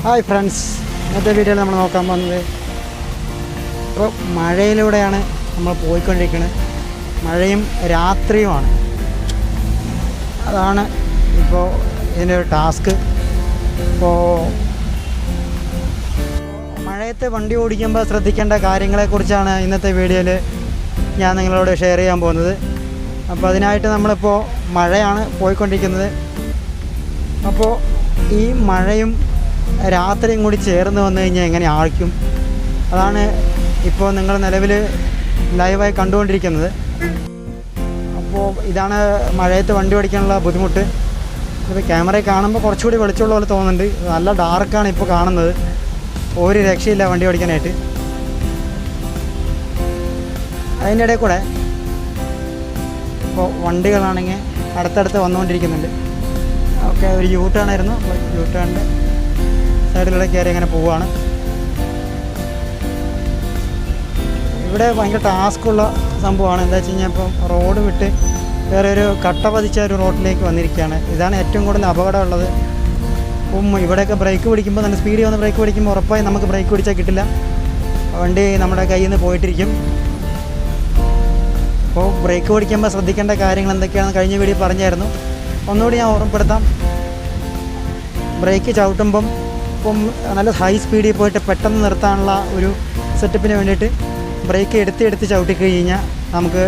Hi friends, ഇന്നത്തെ വീഡിയോയിൽ നമ്മൾ നോക്കാൻ പോകുന്നത് ഇപ്പോൾ മഴയിലൂടെയാണ് നമ്മൾ പോയിക്കൊണ്ടിരിക്കുന്നത്. മഴയും രാത്രിയുമാണ്. അതാണ് ഇപ്പോൾ ഇതിൻ്റെ ഒരു ടാസ്ക്. ഇപ്പോൾ മഴയത്ത് വണ്ടി ഓടിക്കുമ്പോൾ ശ്രദ്ധിക്കേണ്ട കാര്യങ്ങളെക്കുറിച്ചാണ് ഇന്നത്തെ വീഡിയോയിൽ ഞാൻ നിങ്ങളോട് ഷെയർ ചെയ്യാൻ പോകുന്നത്. അപ്പോൾ അതിനായിട്ട് നമ്മളിപ്പോൾ മഴയാണ് പോയിക്കൊണ്ടിരിക്കുന്നത്. അപ്പോൾ ഈ മഴയും രാത്രിയും കൂടി ചേർന്ന് വന്നു കഴിഞ്ഞാൽ എങ്ങനെ ആയിരിക്കും, അതാണ് ഇപ്പോൾ നിങ്ങൾ നിലവിൽ ലൈവായി കണ്ടുകൊണ്ടിരിക്കുന്നത്. അപ്പോൾ ഇതാണ് മഴയത്ത് വണ്ടി ഓടിക്കാനുള്ള ബുദ്ധിമുട്ട്. ഇപ്പോൾ ക്യാമറയിൽ കാണുമ്പോൾ കുറച്ചുകൂടി വെളിച്ചമുള്ള പോലെ തോന്നുന്നുണ്ട്. നല്ല ഡാർക്കാണ് ഇപ്പോൾ കാണുന്നത്. ഒരു രക്ഷയില്ല വണ്ടി ഓടിക്കാനായിട്ട്. അതിൻ്റെ ഇടയിൽ കൂടെ ഇപ്പോൾ വണ്ടികളാണെങ്കിൽ അടുത്തടുത്ത് വന്നുകൊണ്ടിരിക്കുന്നുണ്ട്. ഓക്കെ, ഒരു യൂ ടേൺ ആയിരുന്നു. അപ്പോൾ യൂ ടേണിൻ്റെ സൈഡിലൂടെ കയറി അങ്ങനെ പോവുകയാണ്. ഇവിടെ ഭയങ്കര ടാസ്ക്കുള്ള സംഭവമാണ്. എന്താ വെച്ച് കഴിഞ്ഞാൽ ഇപ്പം റോഡ് വിട്ട് വേറെ ഒരു കട്ട പതിച്ച ഒരു റോഡിലേക്ക് വന്നിരിക്കുകയാണ്. ഇതാണ് ഏറ്റവും കൂടുതൽ അപകടമുള്ളത്. അപ്പം ഇവിടെയൊക്കെ ബ്രേക്ക് പിടിക്കുമ്പോൾ നല്ല സ്പീഡിൽ വന്ന് ബ്രേക്ക് പിടിക്കുമ്പോൾ ഉറപ്പായി നമുക്ക് ബ്രേക്ക് പിടിച്ചാൽ കിട്ടില്ല, വണ്ടി നമ്മുടെ കയ്യിൽ നിന്ന് പോയിട്ടിരിക്കും. അപ്പോൾ ബ്രേക്ക് പിടിക്കുമ്പോൾ ശ്രദ്ധിക്കേണ്ട കാര്യങ്ങൾ എന്തൊക്കെയാണെന്ന് കഴിഞ്ഞ വീഡിയോ പറഞ്ഞായിരുന്നു. ഒന്നുകൂടി ഞാൻ ഓർമ്മപ്പെടുത്താം. ബ്രേക്ക് ചവിട്ടുമ്പം ഇപ്പം നല്ല ഹൈ സ്പീഡിൽ പോയിട്ട് പെട്ടെന്ന് നിർത്താനുള്ള ഒരു സെറ്റപ്പിന് വേണ്ടിയിട്ട് ബ്രേക്ക് എടുത്ത് ചവിട്ടി കഴിഞ്ഞാൽ നമുക്ക്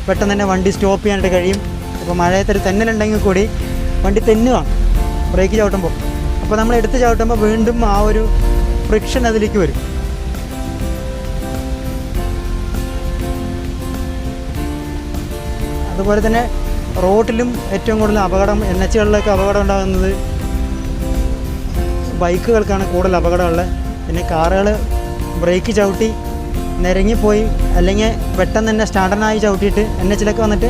പെട്ടെന്ന് തന്നെ വണ്ടി സ്റ്റോപ്പ് ചെയ്യാനായിട്ട് കഴിയും. അപ്പോൾ മഴയത്തൊരു തെന്നലുണ്ടെങ്കിൽ കൂടി വണ്ടി തെന്നുകയാണ് ബ്രേക്ക് ചവിട്ടുമ്പോൾ. അപ്പോൾ നമ്മൾ എടുത്ത് ചവിട്ടുമ്പോൾ വീണ്ടും ആ ഒരു ഫ്രിക്ഷൻ അതിലേക്ക് വരും. അതുപോലെ തന്നെ റോഡിലും ഏറ്റവും കൂടുതൽ അപകടം, NH കളിലൊക്കെ അപകടം ഉണ്ടാകുന്നത് ബൈക്കുകൾക്കാണ് കൂടുതൽ അപകടമുള്ളത്. പിന്നെ കാറുകൾ ബ്രേക്ക് ചവിട്ടി നിരങ്ങിപ്പോയി അല്ലെങ്കിൽ പെട്ടെന്ന് തന്നെ സ്റ്റാർട്ടനായി ചവിട്ടിയിട്ട് NH ലേക്ക് വന്നിട്ട്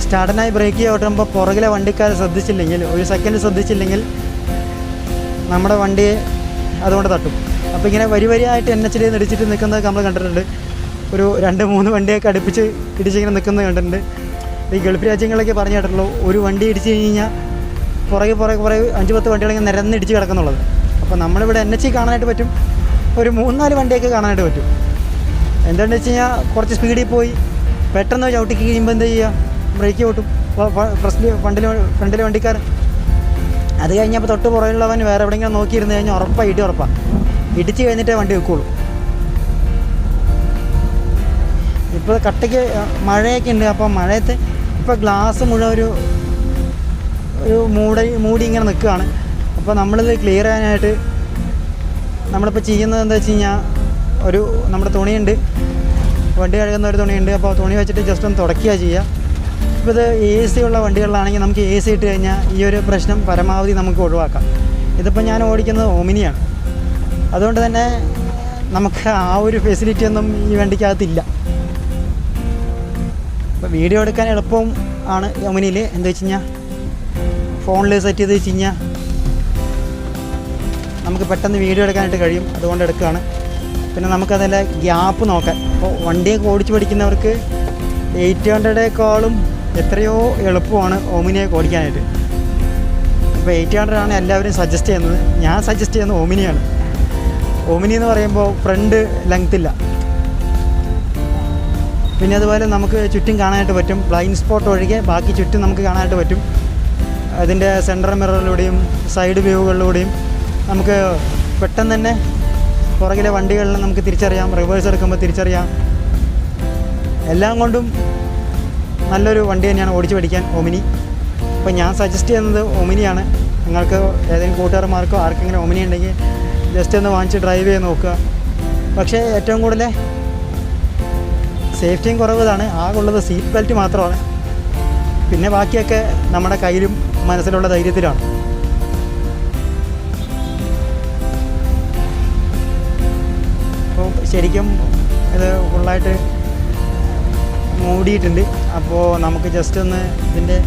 സ്റ്റാർട്ടനായി ബ്രേക്ക് ചവിട്ടുമ്പോൾ പുറകിലെ വണ്ടിക്കാർ ശ്രദ്ധിച്ചില്ലെങ്കിൽ, ഒരു സെക്കൻഡ് ശ്രദ്ധിച്ചില്ലെങ്കിൽ നമ്മുടെ വണ്ടിയെ അതുകൊണ്ട് തട്ടും. അപ്പോൾ ഇങ്ങനെ വരിയായിട്ട് NH ലേക്ക് ഇടിച്ചിട്ട് നിൽക്കുന്നത് നമ്മൾ കണ്ടിട്ടുണ്ട്. ഒരു 2-3 വണ്ടിയൊക്കെ അടുപ്പിച്ച് ഇടിച്ചിങ്ങനെ നിൽക്കുന്നത് കണ്ടിട്ടുണ്ട്. ഈ ഗൾഫ് രാജ്യങ്ങളിലൊക്കെ പറഞ്ഞു കേട്ടിട്ടുള്ളൂ, ഒരു വണ്ടി ഇടിച്ച് കഴിഞ്ഞാൽ പുറകെ 5-10 വണ്ടികളിങ്ങനെ നിരന്നിടിച്ച് കിടക്കുന്നുള്ളത്. അപ്പോൾ നമ്മളിവിടെ NH കാണാനായിട്ട് പറ്റും, ഒരു 3-4 വണ്ടിയൊക്കെ കാണാനായിട്ട് പറ്റും. എന്താണെന്ന് വെച്ച് കഴിഞ്ഞാൽ കുറച്ച് സ്പീഡിൽ പോയി പെട്ടെന്ന് ചവിട്ടി കഴിയുമ്പോൾ എന്താ ചെയ്യുക, ബ്രേക്ക് ചവിട്ടും ഫ്രണ്ടിലെ വണ്ടിക്കാരൻ. അത് കഴിഞ്ഞപ്പോൾ തൊട്ട് പുറകിലുള്ളവൻ വേറെ എവിടെയെങ്കിലും നോക്കിയിരുന്നു കഴിഞ്ഞാൽ ഉറപ്പാണ് ഇടിച്ച് കഴിഞ്ഞിട്ടേ വണ്ടി വെക്കുകയുള്ളൂ. ഇപ്പോൾ കട്ടയ്ക്ക് മഴയൊക്കെ ഉണ്ട്. അപ്പോൾ മഴയത്ത് ഇപ്പോൾ ഗ്ലാസ് മുഴുവൻ ഒരു മൂടി ഇങ്ങനെ നിൽക്കുകയാണ്. അപ്പോൾ നമ്മളിത് ക്ലിയർ ചെയ്യാനായിട്ട് നമ്മളിപ്പോൾ ചെയ്യുന്നത് എന്താ വെച്ച് കഴിഞ്ഞാൽ, നമ്മുടെ തുണിയുണ്ട്, വണ്ടി കഴുകുന്ന ഒരു തുണിയുണ്ട്. അപ്പോൾ തുണി വെച്ചിട്ട് ജസ്റ്റ് ഒന്ന് തുടയ്ക്കുക ചെയ്യുക. ഇപ്പോൾ ഇത് AC ഉള്ള വണ്ടികളിലാണെങ്കിൽ നമുക്ക് AC ഇട്ട് കഴിഞ്ഞാൽ ഈ ഒരു പ്രശ്നം പരമാവധി നമുക്ക് ഒഴിവാക്കാം. ഇതിപ്പോൾ ഞാൻ ഓടിക്കുന്നത് ഓമിനിയാണ്, അതുകൊണ്ട് തന്നെ നമുക്ക് ആ ഒരു ഫെസിലിറ്റി ഒന്നും ഈ വണ്ടിക്കകത്തില്ല. ഇപ്പോൾ വീഡിയോ എടുക്കാൻ എളുപ്പവും ആണ് ഓമിനിയിൽ. എന്താ വെച്ച് കഴിഞ്ഞാൽ ഫോണിൽ സെറ്റ് ചെയ്ത് വെച്ച് കഴിഞ്ഞാൽ നമുക്ക് പെട്ടെന്ന് വീഡിയോ എടുക്കാനായിട്ട് കഴിയും, അതുകൊണ്ട് എടുക്കുകയാണ്. പിന്നെ നമുക്കതിലെ ഗ്യാപ്പ് നോക്കാൻ. അപ്പോൾ വണ്ടിയൊക്കെ ഓടിച്ച് പഠിക്കുന്നവർക്ക് 800േക്കാളും എത്രയോ എളുപ്പമാണ് ഓമിനിയൊക്കെ ഓടിക്കാനായിട്ട്. ഇപ്പോൾ 800 ആണ് എല്ലാവരും സജസ്റ്റ് ചെയ്യുന്നത്. ഞാൻ സജസ്റ്റ് ചെയ്യുന്നത് ഓമിനിയാണ്. ഓമിനി എന്ന് പറയുമ്പോൾ ഫ്രണ്ട് ലെങ്ത്തില്ല. പിന്നെ അതുപോലെ നമുക്ക് ചുറ്റും കാണാനായിട്ട് പറ്റും. ബ്ലൈൻഡ് സ്പോട്ട് ഒഴികെ ബാക്കി ചുറ്റും നമുക്ക് കാണാനായിട്ട് പറ്റും. അതിൻ്റെ സെൻറ്റർ മിററിലൂടെയും സൈഡ് വ്യൂകളിലൂടെയും നമുക്ക് പെട്ടെന്ന് തന്നെ പുറകിലെ വണ്ടികളിൽ നമുക്ക് തിരിച്ചറിയാം, റിവേഴ്സ് എടുക്കുമ്പോൾ തിരിച്ചറിയാം. എല്ലാം കൊണ്ടും നല്ലൊരു വണ്ടി തന്നെയാണ് ഓടിച്ച് പഠിക്കാൻ ഓമിനി. അപ്പോൾ ഞാൻ സജസ്റ്റ് ചെയ്യുന്നത് ഓമിനിയാണ്. നിങ്ങൾക്ക് ഏതെങ്കിലും കൂട്ടുകാരന്മാർക്കോ ആർക്കെങ്കിലും ഓമിനി ഉണ്ടെങ്കിൽ ജസ്റ്റ് ഒന്ന് വാങ്ങിച്ച് ഡ്രൈവ് ചെയ്ത് നോക്കുക. പക്ഷേ ഏറ്റവും കൂടുതൽ സേഫ്റ്റിയും കുറവാണ്. ആകുള്ളത് സീറ്റ് ബെൽറ്റ് മാത്രമാണ്. പിന്നെ ബാക്കിയൊക്കെ നമ്മുടെ കയ്യിലും മനസ്സിലുള്ള ധൈര്യത്തിലാണ്. അപ്പോൾ ശരിക്കും ഇത് ഫുള്ളായിട്ട് മൂടിയിട്ടുണ്ട്. അപ്പോൾ നമുക്ക് ജസ്റ്റ് ഒന്ന് ഇതിൻ്റെ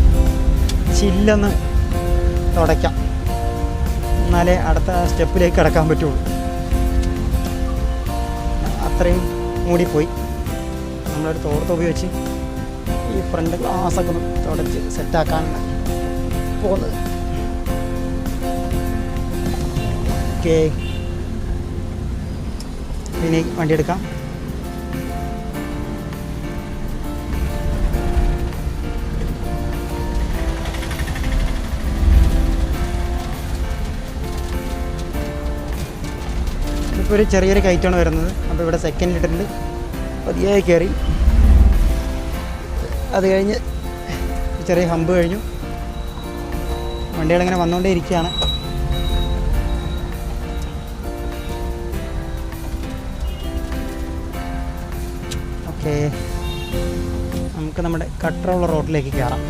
ചില്ലൊന്ന് തുടയ്ക്കാം, എന്നാലേ അടുത്ത സ്റ്റെപ്പിലേക്ക് കിടക്കാൻ പറ്റുള്ളൂ. അത്രയും മൂടിപ്പോയി. നമ്മളൊരു തോർത്ത് ഉപയോഗിച്ച് ഈ ഫ്രണ്ട് ഗ്ലാസ്സൊക്കെ ഒന്ന് തുടച്ച് സെറ്റാക്കാനാണ് പോകുന്നത്. ഓക്കെ, ഇനി വണ്ടി എടുക്കാം. ഇപ്പോൾ ഒരു ചെറിയൊരു കയറ്റാണ് വരുന്നത്. അപ്പോൾ ഇവിടെ സെക്കൻഡ് ഇട്ടിട്ടുണ്ട്, പതിയായി കയറി. അത് കഴിഞ്ഞ് ചെറിയ ഹമ്പ് കഴിഞ്ഞു. വണ്ടികളിങ്ങനെ വന്നുകൊണ്ടേ ഇരിക്കുകയാണ്. ഓക്കെ, നമുക്ക് നമ്മുടെ കട്ടറുള്ള റോഡിലേക്ക് കയറാം.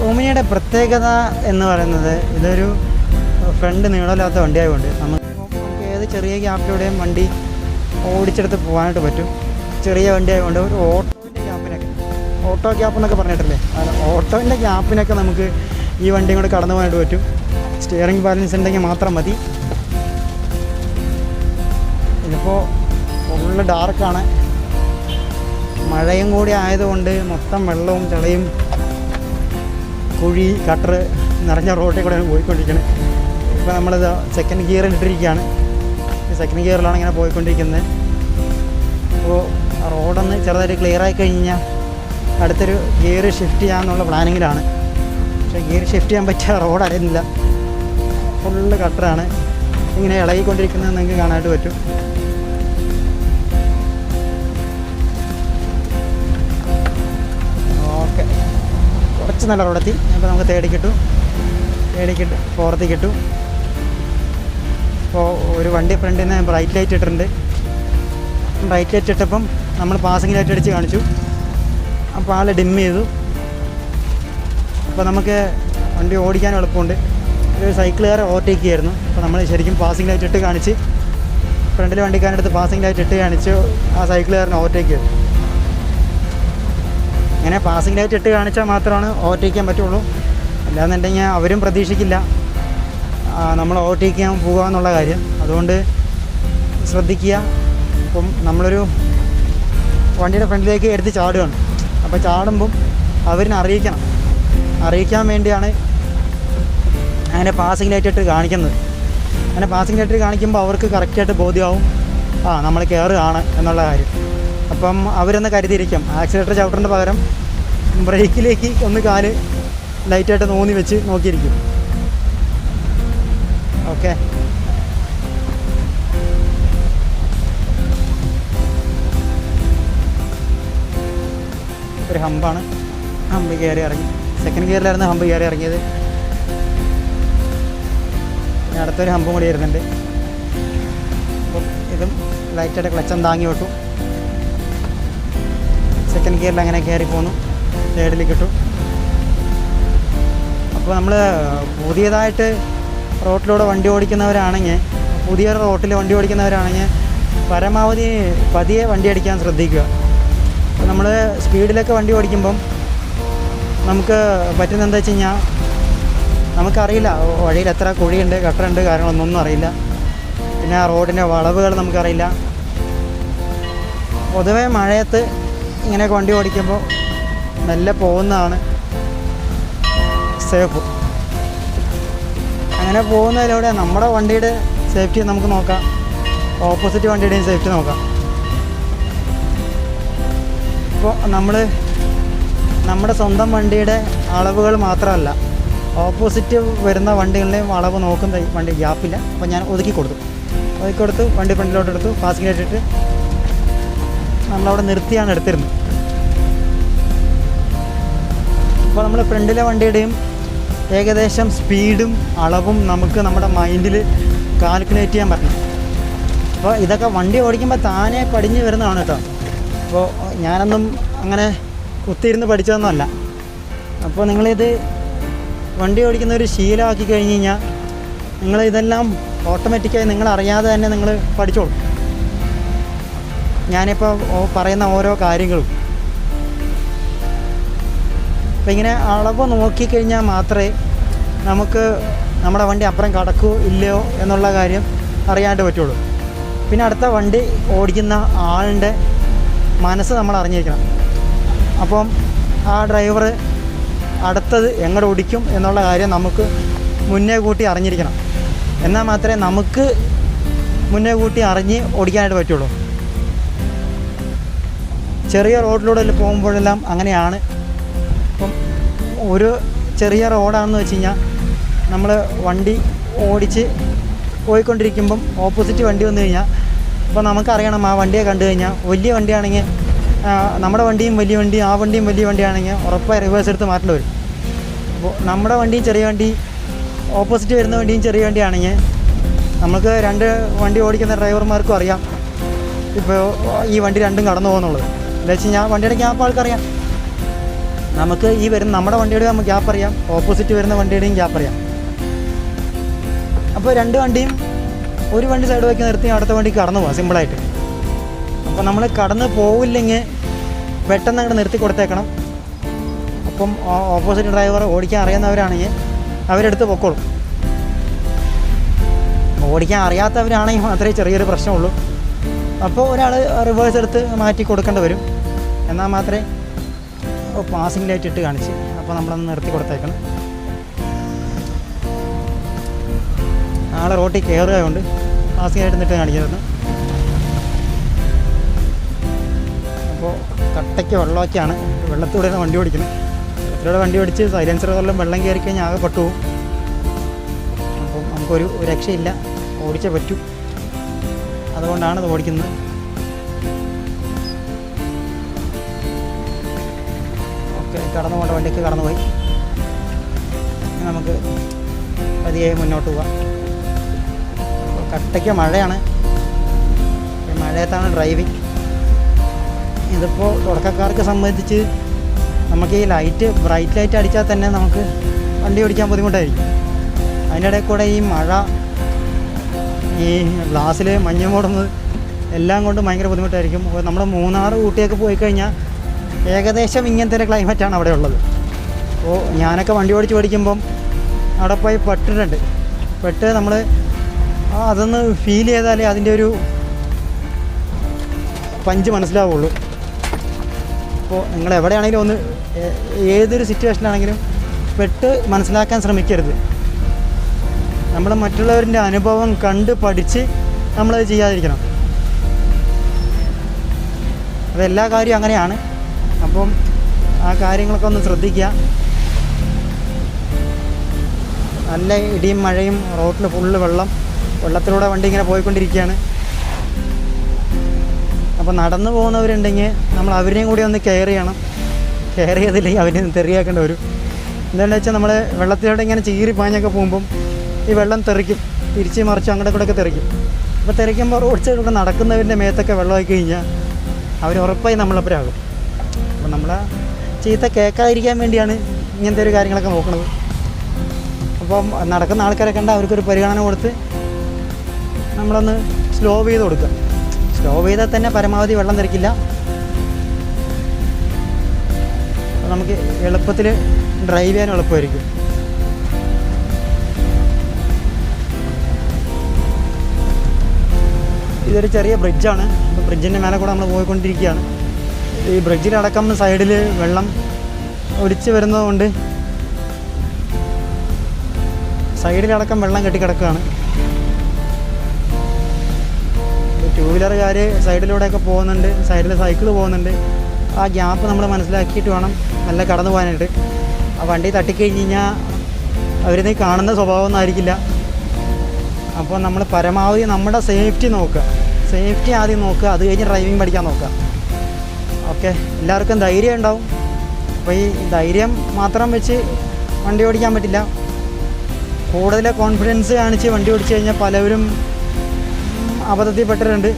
ഓമിനിയുടെ പ്രത്യേകത എന്ന് പറയുന്നത് ഇതൊരു ഫ്രണ്ട് നീളമില്ലാത്ത വണ്ടിയായതുകൊണ്ട് നമുക്ക് ഏത് ചെറിയ ഗ്യാപ്പിലൂടെയും വണ്ടി ഓടിച്ചെടുത്ത് പോകാനായിട്ട് പറ്റും. ചെറിയ വണ്ടി ആയതുകൊണ്ട് ഒരു ഓട്ടോൻ്റെ ഗ്യാപ്പിനൊക്കെ, ഓട്ടോ ഗ്യാപ്പ് എന്നൊക്കെ പറഞ്ഞിട്ടില്ലേ, ഓട്ടോൻ്റെ ഗ്യാപ്പിനൊക്കെ നമുക്ക് ഈ വണ്ടിയും കൂടെ കടന്നു പോകാനായിട്ട് പറ്റും. സ്റ്റിയറിംഗ് ബാലൻസ് ഉണ്ടെങ്കിൽ മാത്രം മതി. ഇതിപ്പോൾ ഫുള്ള് ഡാർക്കാണ്, മഴയും കൂടി ആയതുകൊണ്ട് മൊത്തം വെള്ളവും ചളയും കുഴി കട്ടർ നിറഞ്ഞ റോഡിൽ കൂടെയാണ് പോയിക്കൊണ്ടിരിക്കുന്നത്. ഇപ്പോൾ നമ്മളിത് സെക്കൻഡ് ഗിയറിൽ ഇട്ടിരിക്കുകയാണ്. ഈ സെക്കൻഡ് ഗിയറിലാണ് ഇങ്ങനെ പോയിക്കൊണ്ടിരിക്കുന്നത്. അപ്പോൾ റോഡൊന്ന് ചെറുതായിട്ട് ക്ലിയർ ആയി കഴിഞ്ഞാൽ അടുത്തൊരു ഗിയർ ഷിഫ്റ്റ് ചെയ്യാമെന്നുള്ള പ്ലാനിങ്ങിലാണ്. പക്ഷേ ഗിയർ ഷിഫ്റ്റ് ചെയ്യാൻ പറ്റിയ റോഡറിയുന്നില്ല, ഫുള്ള് കട്ടറാണ്. ഇങ്ങനെ ഇളകിക്കൊണ്ടിരിക്കുന്നത് നിങ്ങൾക്ക് കാണാനായിട്ട് പറ്റും. ഓക്കെ, കുറച്ച് നല്ല റോഡെത്തി. അപ്പോൾ നമുക്ക് തേടിക്കിട്ടു പുറത്തേക്ക് ഇട്ടു. അപ്പോൾ ഒരു വണ്ടി ഫ്രണ്ടിൽ നിന്ന് ബ്രൈറ്റ് ലൈറ്റ് ഇട്ടിട്ടുണ്ട്. ബ്രൈറ്റ് ലൈറ്റ് ഇട്ടപ്പം നമ്മൾ പാസിംഗ് ലൈറ്റ് അടിച്ച് കാണിച്ചു. അപ്പോൾ ആൾ ഡിം ചെയ്തു. അപ്പോൾ നമുക്ക് വണ്ടി ഓടിക്കാൻ എളുപ്പമുണ്ട്. ഒരു സൈക്കിളുകാരെ ഓവർടേക്ക് ചെയ്യായിരുന്നു. അപ്പോൾ നമ്മൾ ശരിക്കും പാസിംഗ് ലൈറ്റ് ഇട്ട് കാണിച്ച്, ഫ്രണ്ടിൽ വണ്ടിക്കാരടുത്ത് പാസിംഗ് ലൈറ്റ് ഇട്ട് കാണിച്ച് ആ സൈക്കിളുകാരനെ ഓവർടേക്ക് ചെയ്തു. ഇങ്ങനെ പാസിംഗ് ലൈറ്റ് ഇട്ട് കാണിച്ചാൽ മാത്രമാണ് ഓവർടേക്ക് ചെയ്യാൻ പറ്റുള്ളൂ. അല്ലാന്നുണ്ടെങ്കിൽ അവരും പ്രതീക്ഷിക്കില്ല നമ്മൾ ഓവർടേക്ക് ചെയ്യാൻ പോകുക എന്നുള്ള കാര്യം. അതുകൊണ്ട് ശ്രദ്ധിക്കുക. ഇപ്പം നമ്മളൊരു വണ്ടിയുടെ ഫ്രണ്ടിലേക്ക് എടുത്ത് ചാടുകയാണ്. അപ്പോൾ ചാടുമ്പം അവരിനെ അറിയിക്കാൻ വേണ്ടിയാണ് അങ്ങനെ പാസിംഗ് ലൈറ്റ് ഇട്ട് കാണിക്കുന്നത്. അങ്ങനെ പാസിംഗ് ലൈറ്റ് കാണിക്കുമ്പോൾ അവർക്ക് കറക്റ്റായിട്ട് ബോധ്യമാവും നമ്മൾ കയറുകയാണ് എന്നുള്ള കാര്യം. അപ്പം അവരൊന്ന് കരുതിയിരിക്കും. ആക്സിലേറ്റർ ചവിട്ടേണ്ട പകരം ബ്രേക്കിലേക്ക് ഒന്ന് കാല് ലൈറ്റായിട്ട് നോന്നി വെച്ച് നോക്കിയിരിക്കും. ഓക്കെ, ഒരു ഹമ്പാണ്. ഹമ്പ് കയറി ഇറങ്ങി. സെക്കൻഡ് ഗിയറിലായിരുന്നു ഹമ്പ് കയറി ഇറങ്ങിയത്. അടുത്തൊരു ഹമ്പും കൂടി വരുന്നുണ്ട്. അപ്പം ഇതും ലൈറ്റായിട്ട് ക്ലച്ചം താങ്ങി വിട്ടു. സെക്കൻഡ് ഗിയറിൽ അങ്ങനെ കയറി പോന്നു. സൈഡിലേക്ക് ഇട്ടു. അപ്പോൾ നമ്മൾ പുതിയതായിട്ട് റോട്ടിലൂടെ വണ്ടി ഓടിക്കുന്നവരാണെങ്കിൽ, പുതിയ റോട്ടിൽ വണ്ടി ഓടിക്കുന്നവരാണെങ്കിൽ പരമാവധി പതിയെ വണ്ടി അടിക്കാൻ ശ്രദ്ധിക്കുക. അപ്പോൾ നമ്മൾ സ്പീഡിലൊക്കെ വണ്ടി ഓടിക്കുമ്പം നമുക്ക് പറ്റുന്ന എന്താ വെച്ച് കഴിഞ്ഞാൽ നമുക്കറിയില്ല വഴിയിൽ എത്ര കുഴിയുണ്ട്, ഗട്ടറുണ്ട്, കാര്യങ്ങളൊന്നും അറിയില്ല. പിന്നെ ആ റോഡിൻ്റെ വളവുകൾ നമുക്കറിയില്ല. പൊതുവേ മഴയത്ത് ഇങ്ങനെയൊക്കെ വണ്ടി ഓടിക്കുമ്പോൾ മെല്ലെ പോകുന്നതാണ് സേഫ്. അങ്ങനെ പോകുന്നതിലൂടെ നമ്മുടെ വണ്ടിയുടെ സേഫ്റ്റി നമുക്ക് നോക്കാം, ഓപ്പോസിറ്റ് വണ്ടിയുടെയും സേഫ്റ്റി നോക്കാം. ഇപ്പോൾ നമ്മൾ നമ്മുടെ സ്വന്തം വണ്ടിയുടെ അളവുകൾ മാത്രമല്ല, ഓപ്പോസിറ്റ് വരുന്ന വണ്ടികളിലെയും വളവ് നോക്കുന്ന വണ്ടി ഗ്യാപ്പില്ല. അപ്പോൾ ഞാൻ ഒതുക്കി കൊടുത്തു വണ്ടി ഫ്രണ്ടിലോട്ട് എടുത്തു, പാസിംഗ് ഇട്ടിട്ട് നമ്മളവിടെ നിർത്തിയാണ് എടുത്തിരുന്നത്. അപ്പോൾ നമ്മൾ ഫ്രണ്ടിലെ വണ്ടിയുടെയും ഏകദേശം സ്പീഡും അളവും നമുക്ക് നമ്മുടെ മൈൻഡിൽ കാൽക്കുലേറ്റ് ചെയ്യാൻ പറ്റണം. അപ്പോൾ ഇതൊക്കെ വണ്ടി ഓടിക്കുമ്പോൾ താനേ പടിഞ്ഞ് വരുന്നതാണ് കേട്ടോ. അപ്പോൾ ഞാനൊന്നും അങ്ങനെ കുത്തിയിരുന്ന് പഠിച്ചതൊന്നുമല്ല. അപ്പോൾ നിങ്ങളിത് വണ്ടി ഓടിക്കുന്ന ഒരു ശീലമാക്കി കഴിഞ്ഞ് കഴിഞ്ഞാൽ നിങ്ങളിതെല്ലാം ഓട്ടോമാറ്റിക്കായി നിങ്ങളറിയാതെ തന്നെ നിങ്ങൾ പഠിച്ചോളും. ഞാനിപ്പോൾ പറയുന്ന ഓരോ കാര്യങ്ങളും അപ്പോൾ ഇങ്ങനെ അളവ് നോക്കിക്കഴിഞ്ഞാൽ മാത്രമേ നമുക്ക് നമ്മുടെ വണ്ടി അപ്പുറം കടക്കൂ ഇല്ലയോ എന്നുള്ള കാര്യം അറിയാനായിട്ട് പറ്റുള്ളൂ. പിന്നെ അടുത്ത വണ്ടി ഓടിക്കുന്ന ആളിൻ്റെ മനസ്സ് നമ്മൾ അറിഞ്ഞിരിക്കണം. അപ്പം ആ ഡ്രൈവർ അടുത്തത് എങ്ങോട്ട് ഓടിക്കും എന്നുള്ള കാര്യം നമുക്ക് മുന്നേ കൂട്ടി അറിഞ്ഞിരിക്കണം. എന്നാൽ മാത്രമേ നമുക്ക് മുന്നേ കൂട്ടി അറിഞ്ഞ് ഓടിക്കാനായിട്ട് പറ്റുള്ളൂ. ചെറിയ റോഡിലൂടെ പോകുമ്പോഴെല്ലാം അങ്ങനെയാണ്. അപ്പം ഒരു ചെറിയ റോഡാണെന്ന് വെച്ച് കഴിഞ്ഞാൽ നമ്മൾ വണ്ടി ഓടിച്ച് പോയിക്കൊണ്ടിരിക്കുമ്പം ഓപ്പോസിറ്റ് വണ്ടി വന്നു കഴിഞ്ഞാൽ അപ്പോൾ നമുക്കറിയണം ആ വണ്ടിയെ കണ്ടു കഴിഞ്ഞാൽ വലിയ വണ്ടിയാണെങ്കിൽ നമ്മുടെ വണ്ടിയും വലിയ വണ്ടി, ആ വണ്ടിയും വലിയ വണ്ടിയാണെങ്കിൽ ഉറപ്പായി റിവേഴ്സ് എടുത്ത് മാറ്റേണ്ടി വരും. അപ്പോൾ നമ്മുടെ വണ്ടിയും ചെറിയ വണ്ടി, ഓപ്പോസിറ്റ് വരുന്ന വണ്ടിയും ചെറിയ വണ്ടിയാണെങ്കിൽ നമുക്ക് രണ്ട് വണ്ടി ഓടിക്കുന്ന ഡ്രൈവർമാർക്കും അറിയാം ഇപ്പോൾ ഈ വണ്ടി രണ്ടും കടന്നു പോകുന്നുള്ളത്. എന്താ വെച്ച് കഴിഞ്ഞാൽ വണ്ടിയുടെ ഗ്യാപ്പ് ആൾക്കറിയാം. നമുക്ക് ഈ വരുന്ന നമ്മുടെ വണ്ടിയുടെ നമുക്ക് ഗ്യാപ്പ് അറിയാം, ഓപ്പോസിറ്റ് വരുന്ന വണ്ടിയുടെയും ഗ്യാപ്പ് അറിയാം. അപ്പോൾ രണ്ട് വണ്ടിയും ഒരു വണ്ടി സൈഡ് വയ്ക്ക് നിർത്തി അടുത്ത വണ്ടി കടന്നു പോകാം സിമ്പിളായിട്ട്. അപ്പോൾ നമ്മൾ കടന്നു പോവില്ലെങ്കിൽ പെട്ടെന്ന് അങ്ങോട്ട് നിർത്തി കൊടുത്തേക്കണം. അപ്പം ഓപ്പോസിറ്റ് ഡ്രൈവർ ഓടിക്കാൻ അറിയാവുന്നവരാണെങ്കിൽ അവരെടുത്ത് പൊക്കോളും. ഓടിക്കാൻ അറിയാത്തവരാണെങ്കിൽ മാത്രമേ ചെറിയൊരു പ്രശ്നമുള്ളൂ. അപ്പോൾ ഒരാൾ റിവേഴ്സ് എടുത്ത് മാറ്റി കൊടുക്കേണ്ടി വരും. എന്നാൽ മാത്രമേ പാസിംഗ് ലൈറ്റ് ഇട്ട് കാണിച്ച് അപ്പോൾ നമ്മളൊന്ന് നിർത്തി കൊടുത്തേക്കണം. നാളെ റോട്ടിൽ കയറുകയുണ്ട് പാസിംഗ് ലൈറ്റ് ഇട്ട് കാണിക്കുന്നത്. അപ്പോൾ കട്ടയ്ക്ക് വെള്ളമൊക്കെയാണ്, വെള്ളത്തിലൂടെയാണ് വണ്ടി ഓടിക്കുന്നത്. വെള്ളത്തിലൂടെ വണ്ടി ഓടിച്ച് സൈലൻസറെല്ലാം വെള്ളം കയറി കഴിഞ്ഞാൽ ആകെ പെട്ടുപോകും. അപ്പം നമുക്കൊരു രക്ഷയില്ല, ഓടിച്ചേ പറ്റൂ. അതുകൊണ്ടാണ് ഇത് ഓടിക്കുന്നത്. ഓക്കെ, കടന്നു പോകേണ്ട വണ്ടിക്ക് കടന്നുപോയി. നമുക്ക് പതിയെ മുന്നോട്ട് പോവാം. കട്ടയ്ക്ക് മഴയാണ്, മഴയത്താണ് ഡ്രൈവിങ്. ഇതിപ്പോൾ തുടക്കക്കാർക്ക് സംബന്ധിച്ച് നമുക്ക് ഈ ബ്രൈറ്റ് ലൈറ്റ് അടിച്ചാൽ തന്നെ നമുക്ക് വണ്ടി ഓടിക്കാൻ ബുദ്ധിമുട്ടായിരിക്കും. അതിൻ്റെ ഇടയിൽ കൂടെ ഈ മഴ, ഈ ഗ്ലാസ്സിൽ മഞ്ഞ് മൂടുന്നത് എല്ലാം കൊണ്ടും ഭയങ്കര ബുദ്ധിമുട്ടായിരിക്കും. നമ്മൾ മൂന്നാർ ഊട്ടിയൊക്കെ പോയി കഴിഞ്ഞാൽ ഏകദേശം ഇങ്ങനത്തെ ഒരു ക്ലൈമറ്റാണ് അവിടെ ഉള്ളത്. അപ്പോൾ ഞാനൊക്കെ വണ്ടി ഓടിച്ച് പഠിക്കുമ്പം അവിടെ പോയി പെട്ട് നമ്മൾ അതൊന്ന് ഫീൽ ചെയ്താലേ അതിൻ്റെ ഒരു പഞ്ച് മനസ്സിലാവുള്ളൂ. അപ്പോൾ നിങ്ങൾ എവിടെയാണെങ്കിലും ഒന്ന് ഏതൊരു സിറ്റുവേഷനാണെങ്കിലും പെട്ട് മനസ്സിലാക്കാൻ ശ്രമിക്കരുത്. നമ്മൾ മറ്റുള്ളവരുടെ അനുഭവം കണ്ട് പഠിച്ച് നമ്മളത് ചെയ്യാതിരിക്കണം. അതെല്ലാ കാര്യവും അങ്ങനെയാണ്. അപ്പം ആ കാര്യങ്ങളൊക്കെ ഒന്ന് ശ്രദ്ധിക്കുക. നല്ല ഇടിയും മഴയും, റോഡിൽ ഫുള്ള് വെള്ളത്തിലൂടെ വണ്ടി ഇങ്ങനെ പോയിക്കൊണ്ടിരിക്കുകയാണ്. അപ്പോൾ നടന്നു പോകുന്നവരുണ്ടെങ്കിൽ നമ്മൾ അവരെയും കൂടി ഒന്ന് കെയർ ചെയ്യണം. കെയർ ചെയ്തില്ലെങ്കിൽ അവരെ തെറിയാക്കേണ്ടി വരും. എന്താണെന്ന് വെച്ചാൽ നമ്മൾ വെള്ളത്തിലൂടെ ഇങ്ങനെ ചീറി പാഞ്ഞൊക്കെ പോകുമ്പം ഈ വെള്ളം തെറിക്കും, തിരിച്ച് മറിച്ച് അങ്ങോട്ട് കൂടെയൊക്കെ തെറിക്കും. അപ്പോൾ തെറിക്കുമ്പോൾ റോഡ് സൈഡിലൂടെ നടക്കുന്നവരുടെ മേത്തൊക്കെ വെള്ളമായി കഴിഞ്ഞാൽ അവർ ഉറപ്പായി നമ്മളപ്പരാകും. അപ്പോൾ നമ്മൾ ചീത്ത കേൾക്കാതിരിക്കാൻ വേണ്ടിയാണ് ഇങ്ങനത്തെ ഒരു കാര്യങ്ങളൊക്കെ നോക്കുന്നത്. അപ്പം നടക്കുന്ന ആൾക്കാരെ കണ്ടാൽ അവർക്കൊരു പരിഗണന കൊടുത്ത് നമ്മളൊന്ന് സ്ലോ ചെയ്ത് കൊടുക്കുക. സ്ലോ ചെയ്താൽ തന്നെ പരമാവധി വെള്ളം തെറിക്കില്ല. അപ്പോൾ നമുക്ക് എളുപ്പത്തിൽ ഡ്രൈവ് ചെയ്യാൻ എളുപ്പമായിരിക്കും. ഇതൊരു ചെറിയ ബ്രിഡ്ജാണ്. അപ്പോൾ ബ്രിഡ്ജിൻ്റെ മേലെ കൂടെ നമ്മൾ പോയിക്കൊണ്ടിരിക്കുകയാണ്. ഈ ബ്രിഡ്ജിലടക്കം സൈഡിൽ വെള്ളം ഒലിച്ച് വരുന്നതുകൊണ്ട് സൈഡിലടക്കം വെള്ളം കെട്ടിക്കിടക്കുകയാണ്. ടൂ വീലറുകാർ സൈഡിലൂടെയൊക്കെ പോകുന്നുണ്ട്, സൈഡിൽ സൈക്കിൾ പോകുന്നുണ്ട്. ആ ഗ്യാപ്പ് നമ്മൾ മനസ്സിലാക്കിയിട്ട് വേണം നല്ല കടന്നു പോകാനായിട്ട്. ആ വണ്ടി തട്ടിക്കഴിഞ്ഞ് കഴിഞ്ഞാൽ അവരിത് കാണുന്ന സ്വഭാവമൊന്നും ആയിരിക്കില്ല. അപ്പോൾ നമ്മൾ പരമാവധി നമ്മുടെ സേഫ്റ്റി നോക്കുക, സേഫ്റ്റി ആദ്യം നോക്കുക, അത് കഴിഞ്ഞ് ഡ്രൈവിംഗ് പഠിക്കാൻ നോക്കുക. ഓക്കെ, എല്ലാവർക്കും ധൈര്യം ഉണ്ടാവും. അപ്പോൾ ഈ ധൈര്യം മാത്രം വെച്ച് വണ്ടി ഓടിക്കാൻ പറ്റില്ല. കൂടുതൽ കോൺഫിഡൻസ് കാണിച്ച് വണ്ടി ഓടിച്ചു കഴിഞ്ഞാൽ പലവരും അബദ്ധത്തിൽപ്പെട്ടിട്ടുണ്ട്.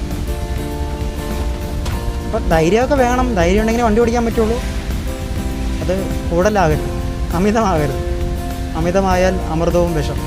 അപ്പോൾ ധൈര്യമൊക്കെ വേണം, ധൈര്യം ഉണ്ടെങ്കിൽ വണ്ടി ഓടിക്കാൻ പറ്റുള്ളൂ. അത് കൂടുതലാകരുത്, അമിതമാകരുത്. അമിതമായാൽ അമൃതവും വിഷം.